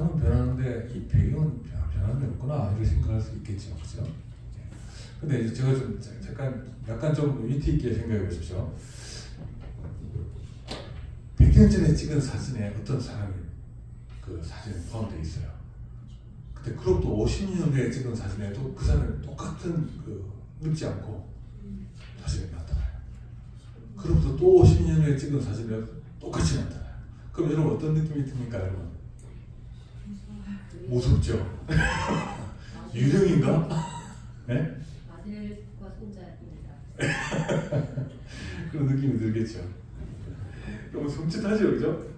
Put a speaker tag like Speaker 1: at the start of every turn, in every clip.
Speaker 1: 사람은 변하는데 이 배경은 변함이 없구나 이렇게 생각할 수 있겠죠, 그렇죠? 근데 이제 제가 좀 약간 좀 위트 있게 생각해 보십시오. 100년 전에 찍은 사진에 어떤 사람이 그 사진에 포함되어 있어요. 근데 그로부터 50년 후에 찍은 사진에도 그 사람이 똑같은 그 늙지 않고 사진이 나타나요. 그로부터 또 50년 후에 찍은 사진에 똑같이 나타나요. 그럼 여러분 어떤 느낌이 듭니까, 여러분? 무섭죠? 유령인가? 네?
Speaker 2: 아들과 손자입니다.
Speaker 1: 그런 느낌이 들겠죠. 너무 섬찟하죠, 그죠?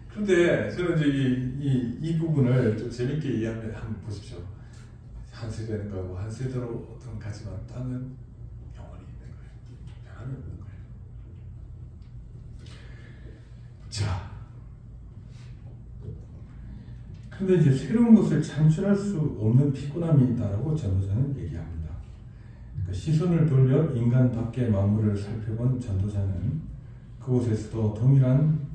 Speaker 1: 그런데 저는 이제 이 부분을 좀 재밌게 이해하면 한번 보십시오. 한 세대는 가고 한 세대로 어떤 가지만 땅은 영원히 있는 거예요. 변함이 없는 거예요. 자, 그런데 이제 새로운 것을 창출할 수 없는 피곤함이 있다라고 전도자는 얘기합니다. 그러니까 시선을 돌려 인간 밖의 만물을 살펴본 전도자는 그곳에서도 동일한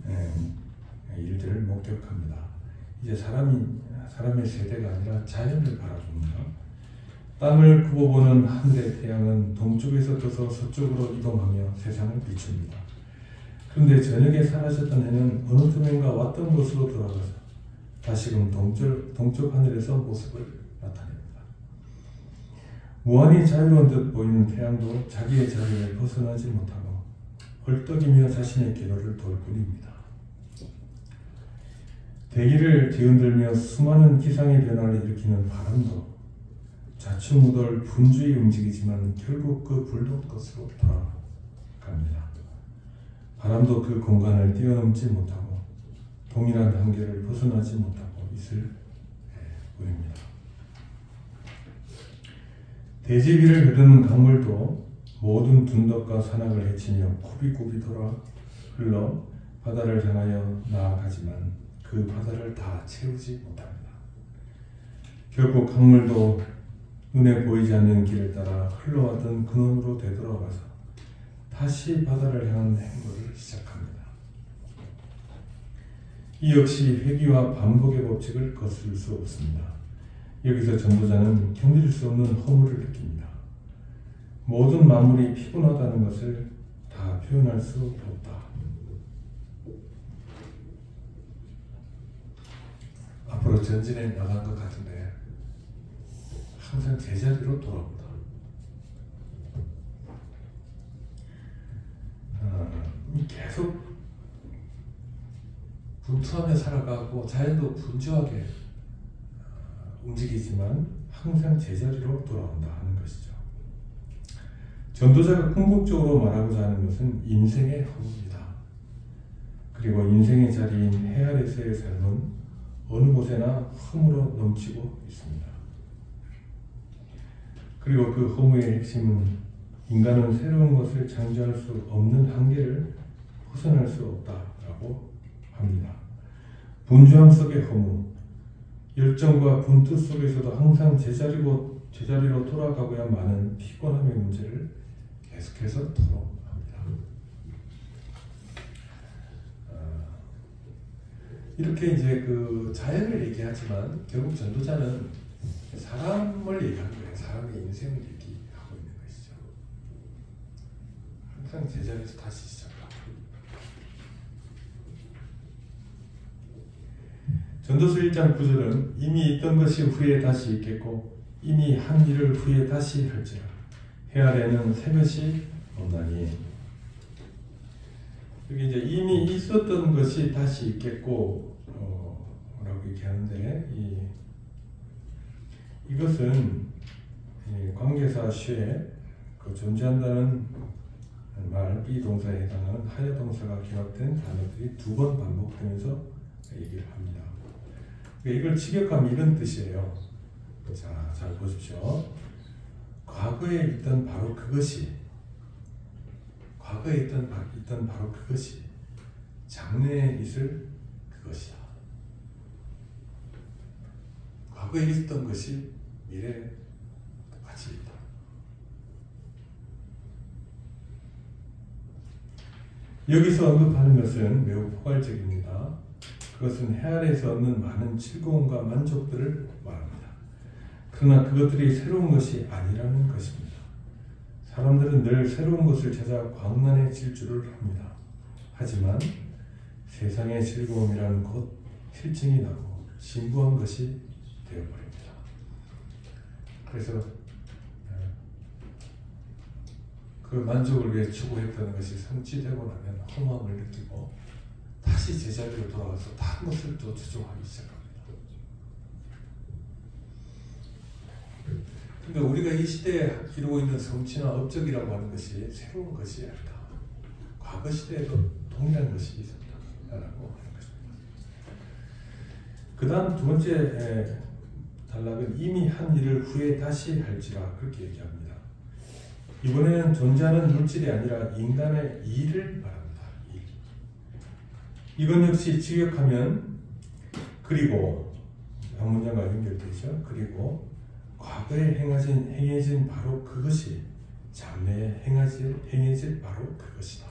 Speaker 1: 일들을 목격합니다. 이제 사람의 세대가 아니라 자연을 바라봅니다. 땅을 굽어보는 한대 태양은 동쪽에서 떠서 서쪽으로 이동하며 세상을 비춥니다. 그런데 저녁에 사라졌던 해는 어느 틈엔가 왔던 곳으로 돌아가서 다시금 동쪽 하늘에서 모습을 나타냅니다. 무한히 자유로운 듯 보이는 태양도 자기의 자리를 벗어나지 못하고 헐떡이며 자신의 기로를 돌 뿐입니다. 대기를 뒤흔들며 수많은 기상의 변화를 일으키는 바람도 좌충우돌 분주히 움직이지만 결국 그 불도 끝으로 돌아갑니다. 바람도 그 공간을 뛰어넘지 못하고 동일한 한계를 벗어나지 못하고 있을 뿐입니다. 대지 위를 흐르는 강물도 모든 둔덕과 산악을 헤치며 굽이굽이 돌아 흘러 바다를 향하여 나아가지만 그 바다를 다 채우지 못합니다. 결국 강물도 눈에 보이지 않는 길을 따라 흘러왔던 근원으로 되돌아가서 다시 바다를 향한 행보를 시작합니다. 이 역시 회귀와 반복의 법칙을 거스를 수 없습니다. 여기서 전도자는 견딜 수 없는 허물을 느낍니다. 모든 만물이 피곤하다는 것을 다 표현할 수 없다. 앞으로 전진해 나간 것 같은데 항상 제자리로 돌아온다. 계속 분투하며 살아가고 자연도 분주하게 움직이지만 항상 제자리로 돌아온다 하는 것이죠. 전도자가 궁극적으로 말하고자 하는 것은 인생의 허물이다. 그리고 인생의 자리인 해 아래서의 삶은 어느 곳에나 허물로 넘치고 있습니다. 그리고 그 허물의 핵심은 인간은 새로운 것을 창조할 수 없는 한계를 벗어날 수 없다라고 합니다. 분주함 속의 허무, 열정과 분투 속에서도 항상 제자리로 돌아가고야 마는 피곤함의 문제를 계속해서 토로합니다. 이렇게 이제 그 자연을 얘기하지만 결국 전도자는 사람을 얘기하는 거예요. 사람의 인생을 얘기하고 있는 것이죠. 항상 제자리에서 다시 시작하고. 전도서 1장 9절은 이미 있던 것이 후에 다시 있겠고 이미 한 일을 후에 다시 할지라 해 아래는 새 것이 없나니. 여기 이제 이미 있었던 것이 다시 있겠고 라고 얘기하는데 이것은 관계사 쉐 그 존재한다는 말 비동사에 해당하는 하여 동사가 기록된 단어들이 두 번 반복되면서 얘기를 합니다. 이걸 직역하면 이런 뜻이에요. 자, 잘 보십시오. 과거에 있던 바로 그것이 장래에 있을 그것이다. 과거에 있었던 것이 미래에 같이 있다. 여기서 언급하는 것은 매우 포괄적입니다. 그것은 해 아래에서 얻는 많은 즐거움과 만족들을 말합니다. 그러나 그것들이 새로운 것이 아니라는 것입니다. 사람들은 늘 새로운 것을 찾아 광란에 질주를 합니다. 하지만 세상의 즐거움이란 곧 실증이 나고 진부한 것이 되어버립니다. 그래서 그 만족을 위해 추구했던 것이 성취되고 나면 허무함을 느끼고 다시 제자리로 돌아가서 다른 것을 또 추종하기 시작합니다. 그러니까 우리가 이 시대에 이루고 있는 성취나 업적이라고 하는 것이 새로운 것이 아니다. 과거 시대에도 동일한 것이 있었다라고 하는 것입니다. 그 다음 두 번째 단락은 이미 한 일을 후에 다시 할지라 그렇게 얘기합니다. 이번에는 존재하는 물질이 아니라 인간의 일을 말합니다. 일. 이건 역시 직역하면 그리고 한 문장과 연결되죠. 그리고 과거에 행해진 바로 그것이 장래에 행해질 바로 그것이다.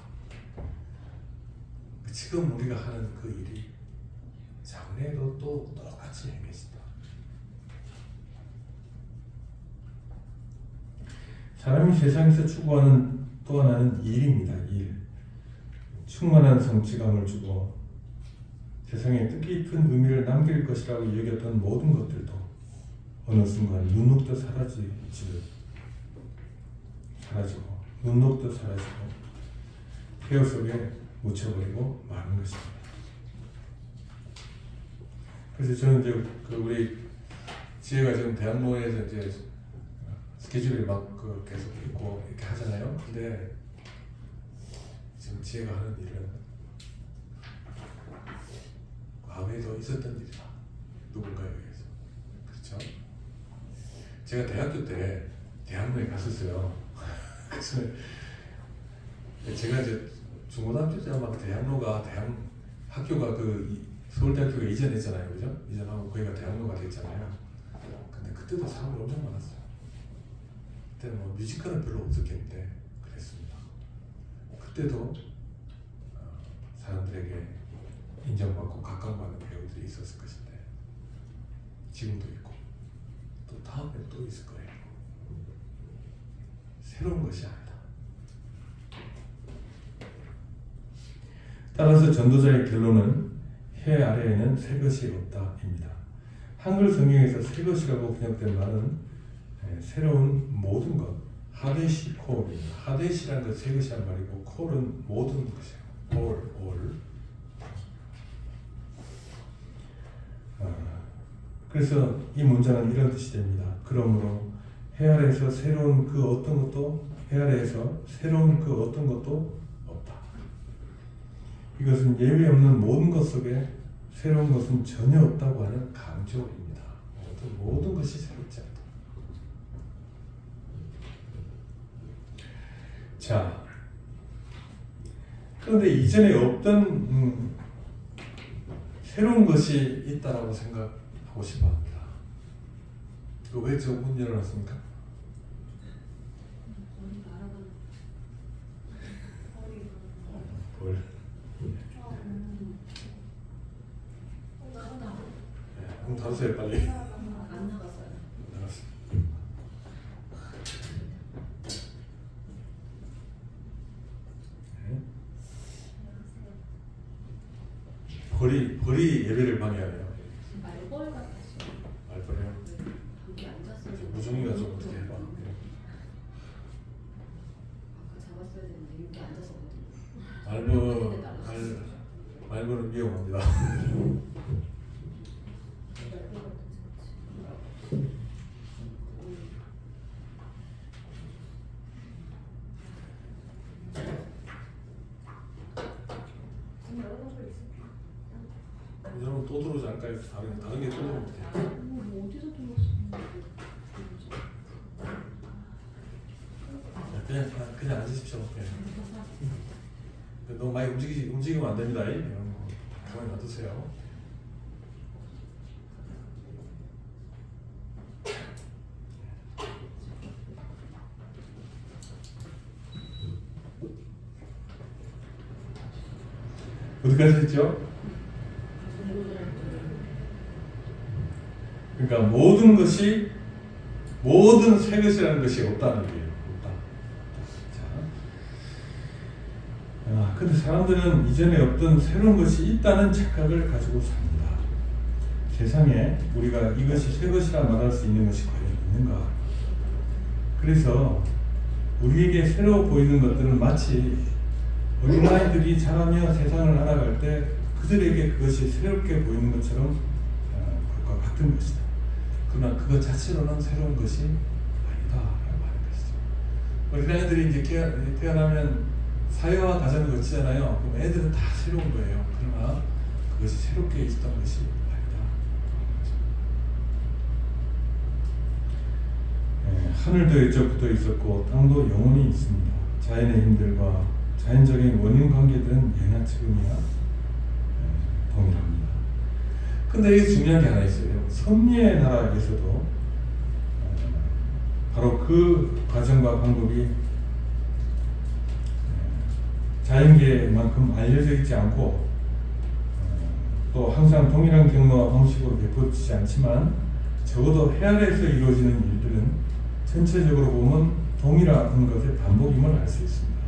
Speaker 1: 지금 우리가 하는 그 일이 장래에도 또 똑같이 행해진다. 사람이 세상에서 추구하는 또 하나는 일입니다. 일. 충만한 성취감을 주고 세상에 뜻깊은 의미를 남길 것이라고 여겼던 모든 것들도 어느 순간 눈녹듯 사라지고 눈녹듯 사라지고 폐허 속에 묻혀버리고 마는 것입니다. 그래서 저는 이제 우리 지혜가 지금 대학로에서 이제 스케줄이 막 계속 있고 이렇게 하잖아요. 근데 지금 지혜가 하는 일은 과거에도 있었던 일이다. 누군가에 의해서. 그렇죠? 제가 대학교 때 대학로에 갔었어요. 그래서 제가 이제 중고등학교 때 막 대학로가 학교가 서울대학교가 이전했잖아요. 그죠? 이전하고 거기가 대학로가 됐잖아요. 근데 그때도 사람이 엄청 많았어요. 그때 뭐 뮤지컬은 별로 없었겠는데 그랬습니다. 그때도 사람들에게 인정받고 각광받는 배우들이 있었을 것인데 지금도 있고 또 다음에 또 있을 거예요. 새로운 것이 아니다. 따라서 전도자의 결론은 해 아래에는 새 것이 없다입니다. 한글 성경에서 새 것이라고 번역된 말은 새로운 모든 것, 하데시 콜입니다. 하데시라는 건 새 것이란 말이고 콜은 모든 것이에요. all. 그래서 이 문장은 이런 뜻이 됩니다. 그러므로 해 아래에서 새로운 그 어떤 것도 없다. 이것은 예외 없는 모든 것 속에 새로운 것은 전혀 없다고 하는 강조입니다. 모든 것이 새롭지 않다. 자, 그런데 이전에 없던 새로운 것이 있다라고 생각하고 싶어 합니다. 왜 저 문 열어놨습니까? 뭘? 한번 닫으세요 빨리.
Speaker 2: 안 나갔어요.
Speaker 1: 나갔어. 벌이 예배를 방해하네요.
Speaker 2: 말벌 같았어요.
Speaker 1: 말벌이요?
Speaker 2: 여기 앉았어요.
Speaker 1: 무중이가 좀 어떻게 해봐.
Speaker 2: 아까 잡았어야 되는데 여기 앉았었거든요.
Speaker 1: 말벌은 위험합니다. 여러분 또 들어오지 않을까요? 다른 게 또 들어오면 돼요.
Speaker 2: 뭐 어디서 들어왔어?
Speaker 1: 그냥 앉으십시오. 너무 많이 움직이면 안 됩니다. 가만히 놔두세요. 어디까지 했죠? 그러니까 모든 새 것이라는 것이 없다는 거예요. 없다. 자, 근데 사람들은 이전에 없던 새로운 것이 있다는 착각을 가지고 삽니다. 세상에 우리가 이것이 새 것이라 말할 수 있는 것이 과연 있는가? 그래서 우리에게 새로 보이는 것들은 마치 어린아이들이 자라며 세상을 알아갈 때 그들에게 그것이 새롭게 보이는 것처럼 그것과 같은 것이다. 그러나 그것 자체로는 새로운 것이 아니다 라고 하는 것이죠. 어린아이들이 이제 태어나면 사회화 과정을 거치잖아요. 그럼 애들은 다 새로운 거예요. 그러나 그것이 새롭게 있었던 것이 하늘도 이쪽부터 있었고 땅도 영원히 있습니다. 자연의 힘들과 자연적인 원인 관계들은 예나 지금이야 동일합니다. 근데 이게 중요한 게 하나 있어요. 섭리의 나라에서도 바로 그 과정과 방법이 자연계만큼 알려져 있지 않고 또 항상 동일한 경로와 방식으로 베풀어지지 않지만 적어도 해아래에서 이루어지는 일들은 전체적으로 보면 동일한 것의 반복임을 알 수 있습니다.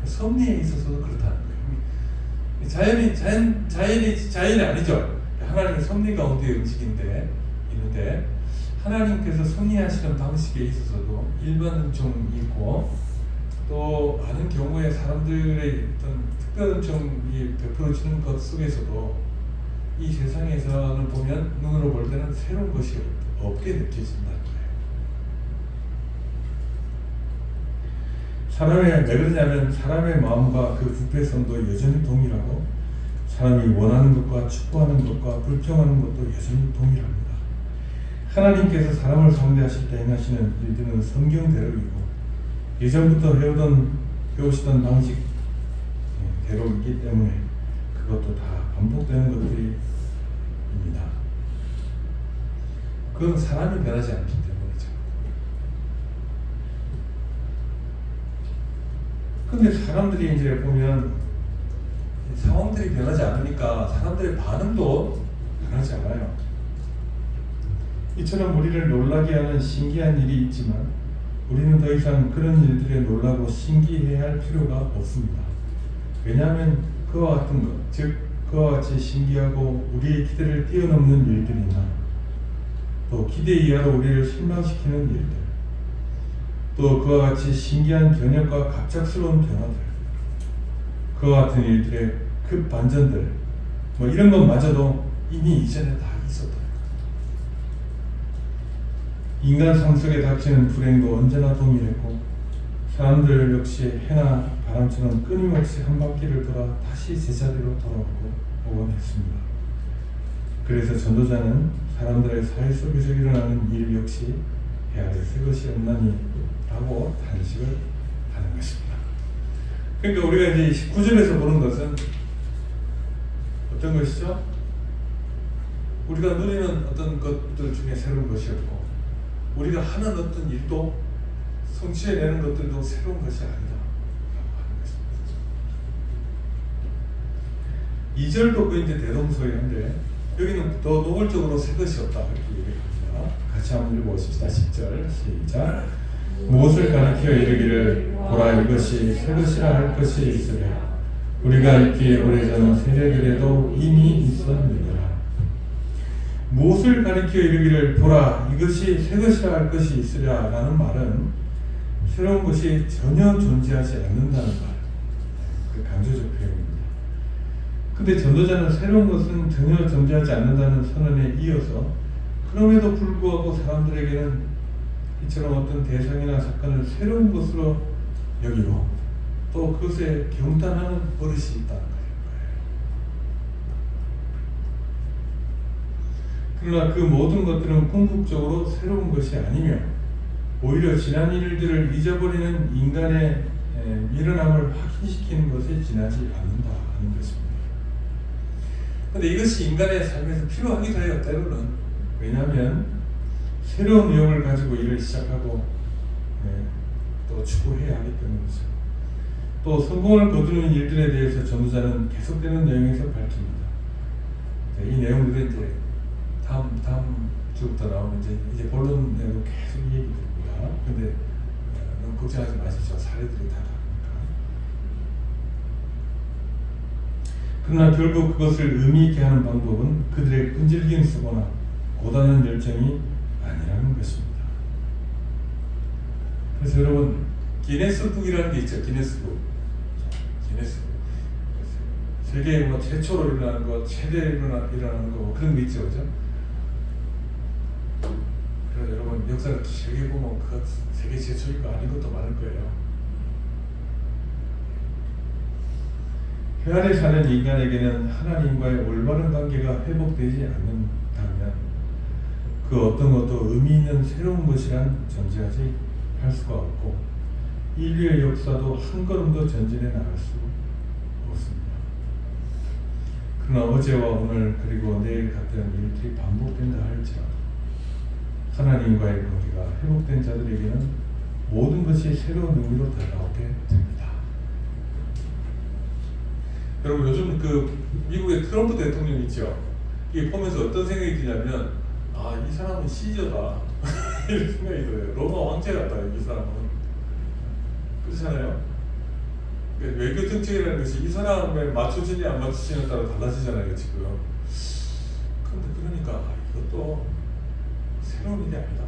Speaker 1: 섭리에 있어서도 그렇다는 거예요. 자연이 아니죠. 하나님의 섭리 가운데 있는데 하나님께서 섭리하시는 방식에 있어서도 일반 은총이 있고 또 많은 경우에 사람들의 어떤 특별 은총이 베풀어지는 것 속에서도 이 세상에서는 보면 눈으로 볼 때는 새로운 것이 없게 느껴진다는 거예요. 왜 그러냐면 사람의 마음과 그 부패성도 여전히 동일하고 사람이 원하는 것과 축복하는 것과 불평하는 것도 여전히 동일합니다. 하나님께서 사람을 상대하실 때 행하시는 일들은 성경대로이고 예전부터 배우시던 방식대로이기 때문에 그것도 다 반복되는 것들입니다. 그건 사람이 변하지 않기 때문이죠. 근데 사람들이 이제 보면 상황들이 변하지 않으니까 사람들의 반응도 변하지 않아요. 이처럼 우리를 놀라게 하는 신기한 일이 있지만 우리는 더 이상 그런 일들에 놀라고 신기해야 할 필요가 없습니다. 왜냐하면 그와 같은 것, 즉 그와 같이 신기하고 우리의 기대를 뛰어넘는 일들이나 또 기대 이하로 우리를 실망시키는 일들, 또 그와 같이 신기한 변혁과 갑작스러운 변화들, 그와 같은 일들의 급 반전들, 이런 것마저도 이미 이전에 다 있었다. 인간 삶 속에 닥치는 불행도 언제나 동일했고 사람들 역시 해나 바람처럼 끊임없이 한 바퀴를 돌아 다시 제자리로 돌아오고 오곤 했습니다. 그래서 전도자는 사람들의 사회 속에서 일어나는 일 역시 헤아릴 새 것이 없나니 라고 단식을 하는 것입니다. 그러니까 우리가 이제 19절에서 보는 것은 어떤 것이죠? 우리가 누리는 어떤 것들 중에 새로운 것이 없고 우리가 하는 어떤 일도 성취해내는 것들도 새로운 것이 아니다 라고 하는 것입니다. 2절도 그 이제 대동소이한데 여기는 더 노골적으로 새 것이 없다 이렇게 얘기합니다. 같이 한번 읽어보십시다. 10절 시작. 무엇을 가리켜 이르기를 보라 이것이 새 것이라 할 것이 있으랴 우리가 읽기에 오래전 세대들에도 이미 있었느니라. 무엇을 가리켜 이르기를 보라 이것이 새 것이라 할 것이 있으랴 라는 말은 새로운 것이 전혀 존재하지 않는다는 말, 그 강조적 표현입니다. 근데 전도자는 새로운 것은 전혀 존재하지 않는다는 선언에 이어서 그럼에도 불구하고 사람들에게는 이처럼 어떤 대상이나 사건을 새로운 것으로 여기고 또 그것에 경탄하는 버릇이 있다는 거예요. 그러나 그 모든 것들은 궁극적으로 새로운 것이 아니며 오히려 지난 일들을 잊어버리는 인간의 일어남을 확인시키는 것에 지나지 않는다 하는 것입니다. 그런데 이것이 인간의 삶에서 필요하기도 해요. 때로는. 왜냐하면 새로운 내용을 가지고 일을 시작하고 또 추구해야 하기 때문이죠. 또 성공을 거두는 일들에 대해서 전도자는 계속되는 내용에서 밝힙니다. 이 내용들은 이제 다음 주부터 나오면 이제 본론에도 계속 이 얘기 됩니다. 근데 너무 걱정하지 마십시오. 사례들이 다 다르니까. 그러나 결국 그것을 의미 있게 하는 방법은 그들의 끈질긴 수고나 고단한 열정이 아니라는 것입니다. 그래서 여러분 기네스북이라는 게 있죠. 기네스북. 세계 뭐 최초로 일어나는 거, 최대 일어나는 거 뭐 그런 거 있죠, 그죠? 그래서 여러분 역사를 세계 보면 그 세계 최초인 거 아닌 것도 많을 거예요. 해 아래 사는 인간에게는 하나님과의 올바른 관계가 회복되지 않는다면 그 어떤 것도 의미 있는 새로운 것이란 존재하지 할 수가 없고 인류의 역사도 한 걸음도 전진해 나갈 수 없습니다. 그러나 어제와 오늘 그리고 내일 같은 일들이 반복된다 할지라도 하나님과의 관계가 회복된 자들에게는 모든 것이 새로운 의미로 다가오게 됩니다. 여러분 요즘 그 미국의 트럼프 대통령 있죠? 이게 보면서 어떤 생각이 드냐면 이 사람은 시저다 이런 생각이 들어요. 로마 황제 같다 이 사람은. 그렇잖아요. 외교 정책이라는 것이 이 사람에 맞춰지냐 안 맞춰지냐에 따라 달라지잖아요 지금. 근데 그러니까 이것도 새로운 일이 아니다.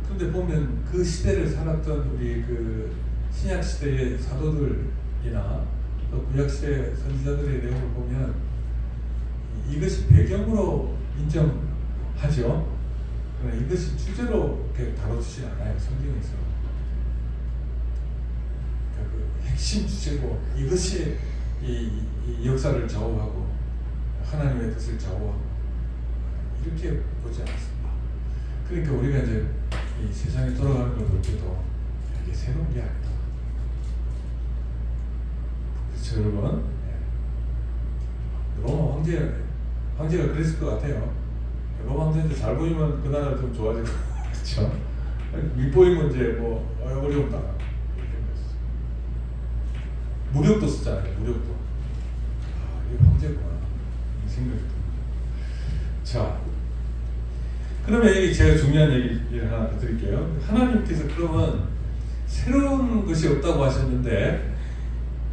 Speaker 1: 그런데 보면 그 시대를 살았던 우리 그 신약 시대의 사도들이나 또 구약 시대 선지자들의 내용을 보면 이것이 배경으로 인정하죠. 그러나 이것이 주제로 이렇게 다뤄주지 않아요 성경에서. 그러니까 그 핵심 주제고 이것이 이 역사를 좌우하고 하나님의 뜻을 좌우하고 이렇게 보지 않습니다. 그러니까 우리가 이제 이 세상에 돌아가는 걸 볼 때도 이게 새로운 게 아니다. 그렇죠 여러분? 로마 황제가 그랬을 것 같아요. 로마 황제한테 잘 보이면 그 나라 좀 좋아지고 그렇죠? 윗보이면 이제 뭐 어려움다 무력도 쓰잖아요. 무력도. 이게 황제구나 이 생각이 듭니다. 자, 그러면 여기 제가 중요한 얘기를 하나 더 드릴게요. 하나님께서 그러면 새로운 것이 없다고 하셨는데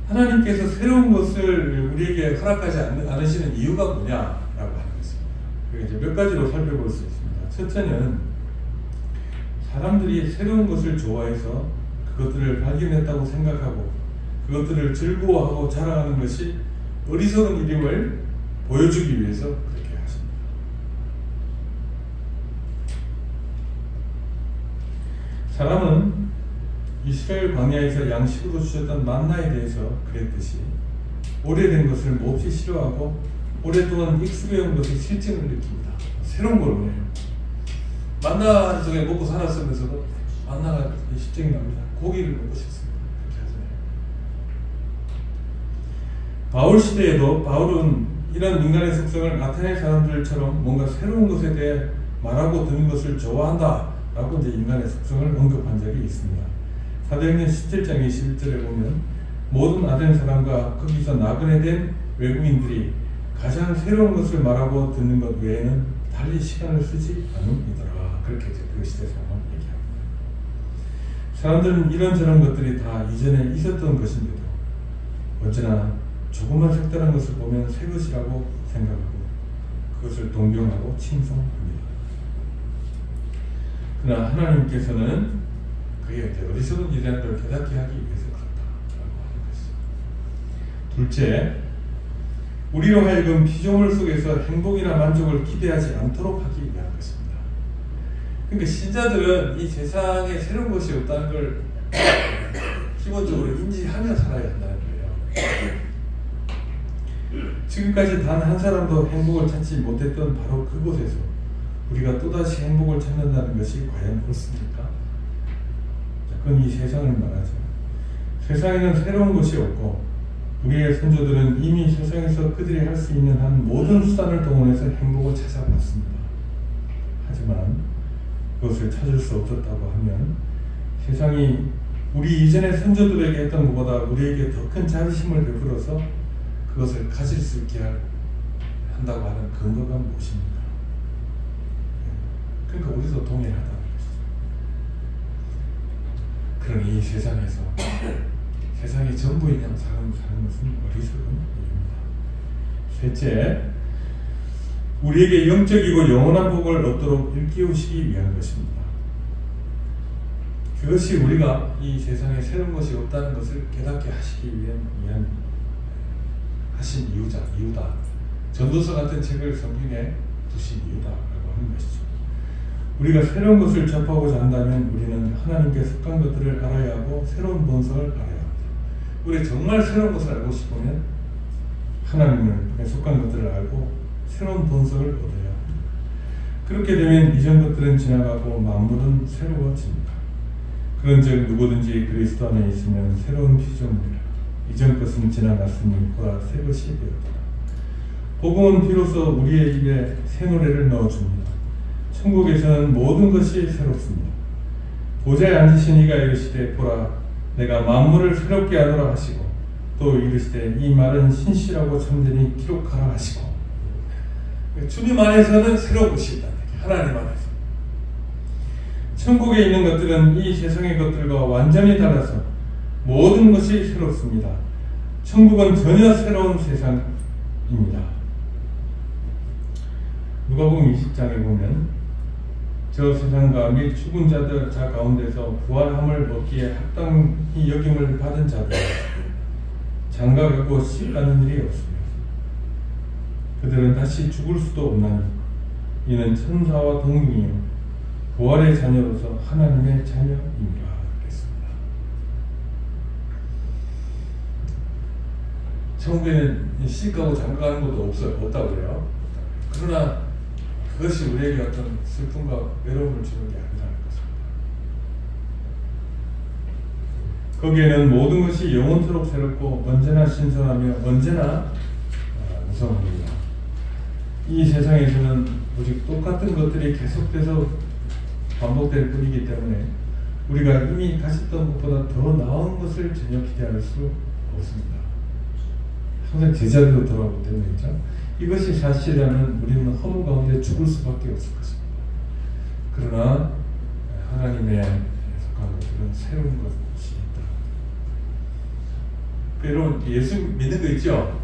Speaker 1: 하나님께서 새로운 것을 우리에게 허락하지 않으시는 이유가 뭐냐라고 하는 것입니다. 그게 이제 몇 가지로 살펴볼 수 있습니다. 첫째는 사람들이 새로운 것을 좋아해서 그것들을 발견했다고 생각하고 그것들을 즐거워하고 자랑하는 것이 어리석은 일임을 보여주기 위해서 그렇게 하십니다. 사람은 이스라엘 광야에서 양식으로 주셨던 만나에 대해서 그랬듯이 오래된 것을 몹시 싫어하고 오랫동안 익숙해온 것의 실증을 느낍니다. 새로운 걸 원해요. 만나 속에 먹고 살았으면서도 만나가 실증이 납니다. 고기를 먹고 싶습니다. 그렇게 하잖아요. 바울 시대에도 바울은 이런 인간의 속성을 나타낼 사람들처럼 뭔가 새로운 것에 대해 말하고 듣는 것을 좋아한다 라고 이제 인간의 속성을 언급한 적이 있습니다. 사도행전 17장 21절에 보면 모든 아덴 사람과 거기서 나그네 된 외국인들이 가장 새로운 것을 말하고 듣는 것 외에는 달리 시간을 쓰지 않음이더라. 그렇게 이제 그 시대 상황을 얘기합니다. 사람들은 이런저런 것들이 다 이전에 있었던 것인데도 언제나 조금만 색다른 것을 보면 새 것이라고 생각하고 그것을 동경하고 칭송합니다. 그러나 하나님께서는 그게 이제 어리석은 일이라는 걸 깨닫게 하기 위해서 그렇다라고 하는 것이죠. 둘째, 우리로 하여금 피조물 속에서 행복이나 만족을 기대하지 않도록 하기 위한 것입니다. 그러니까 신자들은 이 세상에 새로운 것이 없다는 걸 기본적으로 인지하며 살아야 한다는 거예요. 지금까지 단 한 사람도 행복을 찾지 못했던 바로 그곳에서 우리가 또다시 행복을 찾는다는 것이 과연 옳습니까? 그건 이 세상을 말하죠. 세상에는 새로운 것이 없고 우리의 선조들은 이미 세상에서 그들이 할 수 있는 한 모든 수단을 동원해서 행복을 찾아봤습니다. 하지만 그것을 찾을 수 없었다고 하면 세상이 우리 이전의 선조들에게 했던 것보다 우리에게 더 큰 자비심을 베풀어서 그것을 가질 수 있게 한다고 하는 근거가 무엇입니까? 그러니까 우리도 동일하다는 것이죠. 그러니 이 세상에서 세상의 전부인 양 사는 것은 어리석은 일입니다. 셋째, 우리에게 영적이고 영원한 복을 얻도록 일깨우시기 위한 것입니다. 그것이 우리가 이 세상에 새로운 것이 없다는 것을 깨닫게 하시기 위한 하신 이유다. 전도서 같은 책을 성경에 두신 이유다라고 하는 것이죠. 우리가 새로운 것을 접하고자 한다면 우리는 하나님께 속한 것들을 알아야 하고 새로운 본성을 알아야 합니다. 우리 정말 새로운 것을 알고 싶으면 하나님에 속한 것들을 알고 새로운 본성을 얻어야 합니다. 그렇게 되면 이전 것들은 지나가고 만물은 새로워집니다. 그런즉 누구든지 그리스도 안에 있으면 새로운 피조물이라. 이전 것은 지나갔으니 보라 새 것이 되었다. 복음은 비로소 우리의 입에 새 노래를 넣어줍니다. 천국에서는 모든 것이 새롭습니다. 보좌에 앉으신 이가 이르시되 보라 내가 만물을 새롭게 하노라 하시고 또 이르시되 이 말은 신실하고 참되니 기록하라 하시고. 주님 안에서는 새로운 것이 있다. 하나님 안에서. 천국에 있는 것들은 이 세상의 것들과 완전히 달라서 모든 것이 새롭습니다. 천국은 전혀 새로운 세상입니다. 누가복음 20장에 보면 저 세상과 및 죽은 자들 자 가운데서 부활함을 얻기에 합당히 여김을 받은 자들 장가가고 시가는 일이 없으며 그들은 다시 죽을 수도 없나니 이는 천사와 동등이요 부활의 자녀로서 하나님의 자녀입니다. 그랬습니다. 천국에는 시가고 장가가는 것도 없다고 그래요. 그러나 그것이 우리에게 어떤 슬픔과 외로움을 주는 게 아니라는 것입니다. 거기에는 모든 것이 영원토록 새롭고 언제나 신선하며 언제나 무성합니다. 이 세상에서는 오직 똑같은 것들이 계속돼서 반복될 뿐이기 때문에 우리가 이미 가졌던 것보다 더 나은 것을 전혀 기대할 수 없습니다. 항상 제자리로 돌아오기 때문이죠. 이것이 사실이라면 우리는 허무 가운데 죽을 수밖에 없을 것입니다. 그러나 하나님의 속한 것들은 새로운 것이 있다. 여러분 예수 믿는 거 있죠?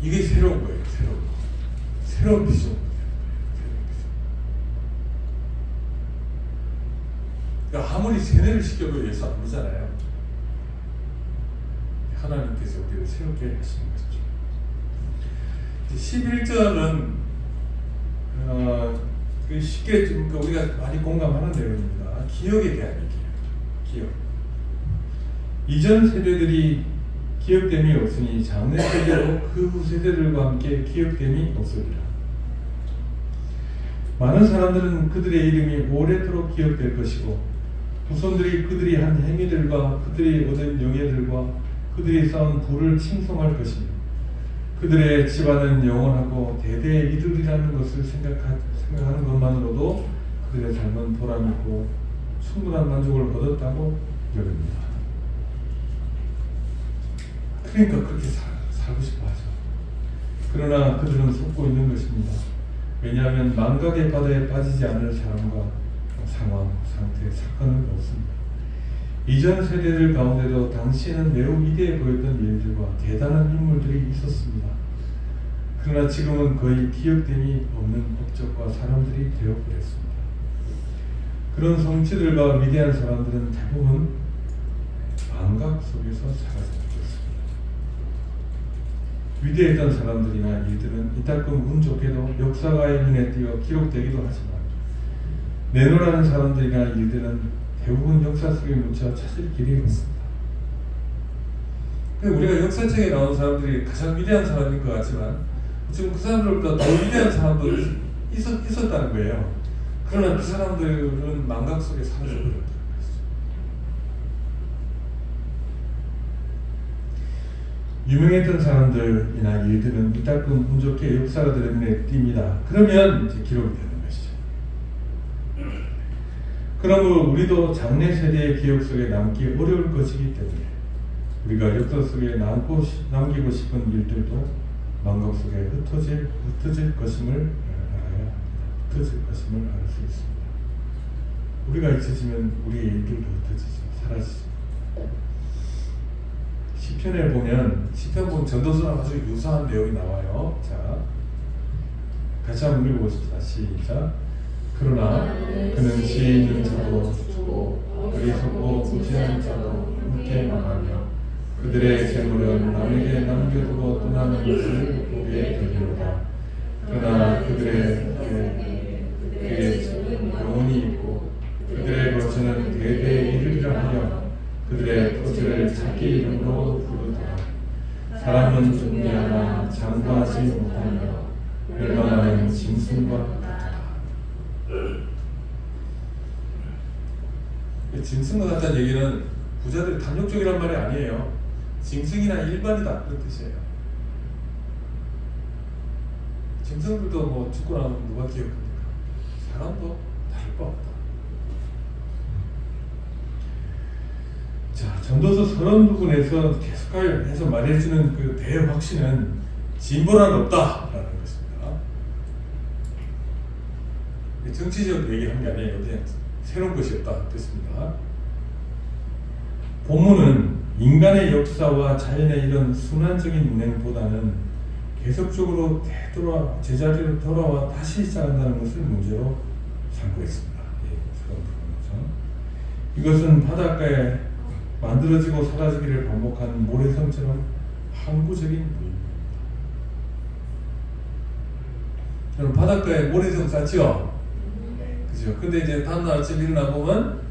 Speaker 1: 이게 새로운 거예요. 새로운 비전. 아무리 세뇌를 시켜도 예수 안 믿잖아요. 하나님께서 우리를 새롭게 하시는 것이죠. 11절은 쉽게 좀 우리가 많이 공감하는 내용입니다. 기억에 대한 얘기예요. 기억. 이전 세대들이 기억됨이 없으니 장래 세대로 그 후 세대들과 함께 기억됨이 없으리라. 많은 사람들은 그들의 이름이 오래도록 기억될 것이고 후손들이 그들이 한 행위들과 그들이 얻은 영예들과 그들이 쌓은 부를 칭송할 것이며 그들의 집안은 영원하고 대대에 이르리라는 것을 생각하는 것만으로도 그들의 삶은 보람있고 충분한 만족을 얻었다고 여깁니다. 그러니까 그렇게 살고 싶어 하죠. 그러나 그들은 속고 있는 것입니다. 왜냐하면 망각의 바다에 빠지지 않을 사람과 상황, 상태, 사건은 없습니다. 이전 세대들 가운데도 당시에는 매우 위대해 보였던 일들과 대단한 인물들이 있었습니다. 그러나 지금은 거의 기억됨이 없는 업적과 사람들이 되어버렸습니다. 그런 성취들과 위대한 사람들은 대부분 망각 속에서 사라졌습니다. 위대했던 사람들이나 일들은 이따금 운 좋게도 역사가의 눈에 띄어 기록되기도 하지만 내노라는 사람들이나 일들은 대부분 역사 속에 묻혀 찾을 길이 없습니다. 우리가 역사책에 나온 사람들이 가장 위대한 사람인 것 같지만 지금 그 사람들보다 더 위대한 사람도 있었다는 거예요. 그러나 그 사람들은 망각 속에 사라져버렸다는 것이죠. 유명했던 사람들이나 일들은 이따금 운 좋게 역사가들의 눈에 띕니다. 그러면 이제 기록이 되는 것이죠. 그러므로 우리도 장래 세대의 기억 속에 남기 어려울 것이기 때문에 우리가 역사 속에 남기고 싶은 일들도 망각 속에 흩어질 것임을 알아야 합니다. 흩어질 것임을 알 수 있습니다. 우리가 잊혀지면 우리의 일들도 흩어지죠. 사라지죠. 시편에 보면 시편 보면 전도서랑 아주 유사한 내용이 나와요. 자, 같이 한번 읽어보십시다. 시작. 그러나 그는 지혜 있는 자도 죽고 어리석고 무지한 자도 함께 망하며 그들의 재물은 남에게 남겨두고 떠나는 것을 보게 되리로다. 그러나 그들의 집은 영원히 있고 그들의 거처는 대대에 이르리라 하며 그들의 토지를 자기 이름으로 부르더라. 사람은 존귀하나 장구하지 못하며 멸망하는 짐승과 같다. 짐승과 같다는 얘기는 부자들이 탐욕적이란 말이 아니에요. 짐승이나 일반이다 그런 뜻이에요. 짐승들도 뭐 죽고 나면 누가 기억합니까? 사람도 다를 것 없다. 자, 전도서 30부분에서 계속해서 말해주는 그 대확신은 진보란 없다라는 것입니다. 정치적 얘기를 한 게 아니에요. 그냥 새로운 것이 없다 뜻입니다. 본문은 인간의 역사와 자연의 이런 순환적인 운행보다는 계속적으로 되돌아 제자리로 돌아와 다시 시작한다는 것을 문제로 삼고 있습니다. 이것은 바닷가에 만들어지고 사라지기를 반복하는 모래성처럼 항구적인 부입니다. 여러분 바닷가에 모래성 쌓죠? 그죠? 근데 이제 다음날 아침 일어나 보면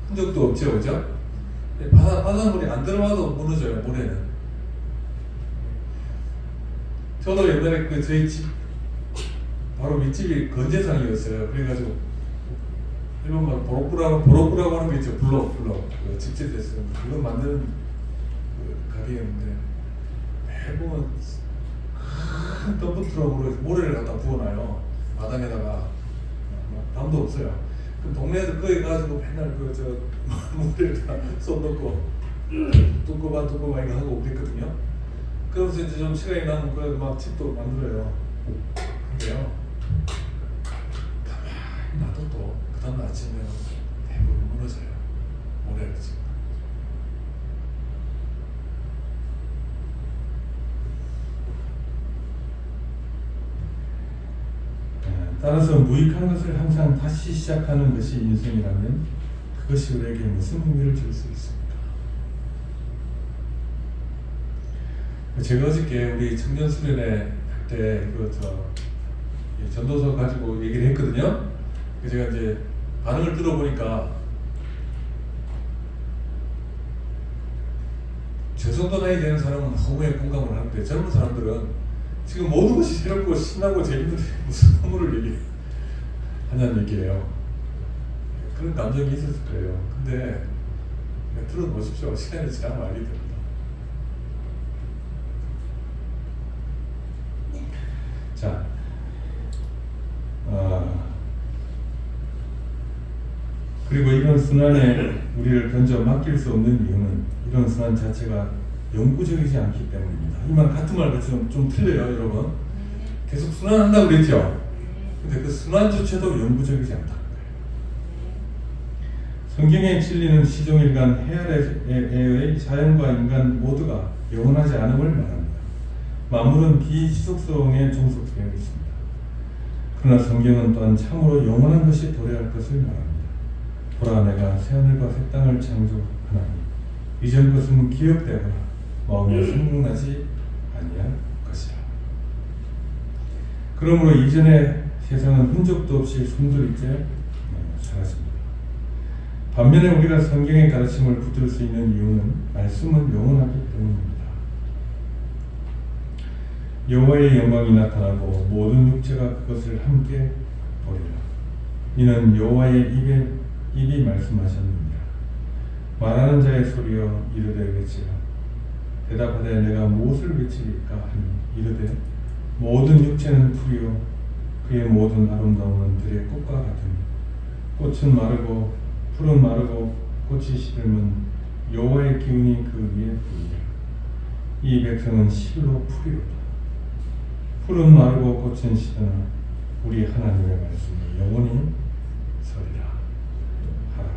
Speaker 1: 흔적도 없죠, 그죠? 바닷물이 안 들어와도 무너져요, 모래는. 저도 옛날에 그 저희 집 바로 윗집이 건재상이었어요. 그래가지고 일본말 보로꾸라고 하는 게 있죠. 블록 그 집집에서 그거 만드는 그 가게였는데 매번 큰 덤프 트럭으로 모래를 갖다 부어놔요. 마당에다가 담도 없어요. 그럼 동네에서 거기 가지고 맨날 그 모래를 다 쏟놓고 두꺼봐 이거 하고 그랬거든요. 그러면서 이제 좀 시간이 나면 그 막 집도 만들어요. 근데요, 가만히 놔둬도 그 다음 아침에 대부분 무너져요. 모래를 지금. 따라서 무익한 것을 항상 다시 시작하는 것이 인생이라면 그것이 우리에게 무슨 의미를 줄 수 있습니까? 제가 어저께 우리 청년 수련회 할 때 전도서 가지고 얘기를 했거든요. 제가 이제 반응을 들어보니까 저 정도 나이 되는 사람은 너무에 공감을 하는데 젊은 사람들은 지금 모든 것이 새롭고 신나고 재밌는데 무슨 선물을 하냐는 얘기예요. 그런 감정이 있었을 거예요. 근데 들어보십시오. 시간이 지나면 알게 됩니다. 자, 그리고 이런 순환에 우리를 던져 맡길 수 없는 이유는 이런 순환 자체가 영구적이지 않기 때문입니다. 이 말 같은 말 같지만 좀 틀려요, 여러분. 계속 순환한다고 그랬죠? 근데 그 순환조차도 영구적이지 않다는 거예요. 성경의 진리는 시종일관 해아래의 자연과 인간 모두가 영원하지 않음을 말합니다. 만물은 비지속성에 종속되어 있습니다. 그러나 성경은 또한 참으로 영원한 것이 도래할 것을 말합니다. 보라, 내가 새하늘과 새 땅을 창조하나니 이전 것은 기억되거나 마음에 생각나지 아니할 것이라. 그러므로 이전의 세상은 흔적도 없이 숨돌이째 사라집니다. 반면에 우리가 성경의 가르침을 붙들 수 있는 이유는 말씀은 영원하기 때문입니다. 여호와의 영광이 나타나고 모든 육체가 그것을 함께 보리라. 이는 여호와의 입이 말씀하셨느니라. 말하는 자의 소리여 이르되 외치라. 대답하되 내가 무엇을 외치리까 하니 이르되 모든 육체는 풀이요 그의 모든 아름다움은 들의 꽃과 같으니 꽃은 마르고 풀은 마르고 꽃이 시들면 여호와의 기운이 그 위에 부으리라. 이 백성은 실로 풀이로다. 푸른 마르고 꽃은 시드나 우리 하나님의 말씀이 영원히 서리라 하라.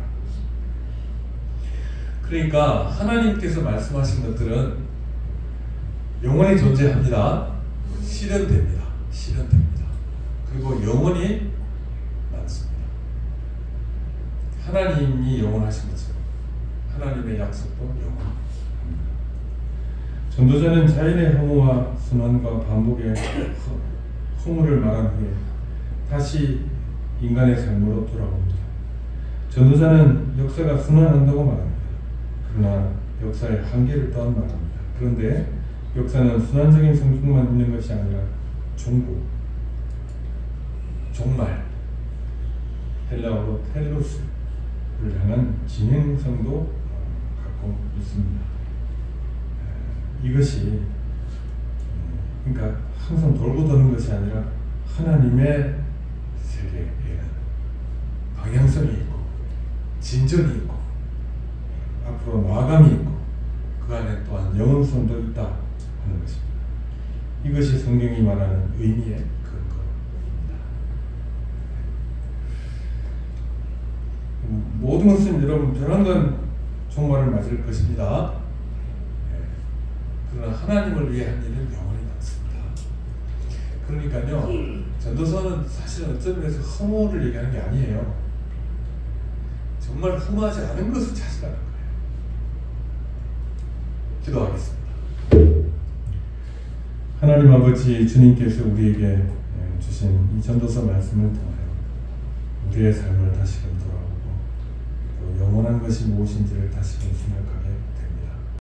Speaker 1: 그러니까 하나님께서 말씀하신 것들은 영원히 존재합니다. 실현됩니다. 실현됩니다. 그리고 영원히 남습니다. 하나님이 영원하신 것처럼 하나님의 약속도 영원합니다. 전도자는 자연의 허무와 순환과 반복의 허무를 말한 후에 다시 인간의 삶으로 돌아옵니다. 전도자는 역사가 순환한다고 말합니다. 그러나 역사의 한계를 또한 말합니다. 그런데 역사는 순환적인 성숙만 있는 것이 아니라 종고, 종말, 헬라어로 텔로스를 향한 진행성도 갖고 있습니다. 이것이 그러니까 항상 돌고 도는 것이 아니라 하나님의 세계에는 방향성이 있고 진전이 있고 앞으로 나아감이 있고 그 안에 또한 영원성도 있다 하는 것입니다. 이것이 성경이 말하는 의미의 근거입니다. 모든 것은 여러분 변한 종말을 맞을 것입니다. 그러나 하나님을 위해 한 일은 영원히 남습니다. 그러니까요, 전도서는 사실은 어떤 면에서 허무를 얘기하는 게 아니에요. 정말 허무하지 않은 것을 찾으라는 거예요. 기도하겠습니다. 하나님 아버지, 주님께서 우리에게 주신 이 전도서 말씀을 통하여 우리의 삶을 다시금 돌아보고 또 영원한 것이 무엇인지를 다시금 생각하고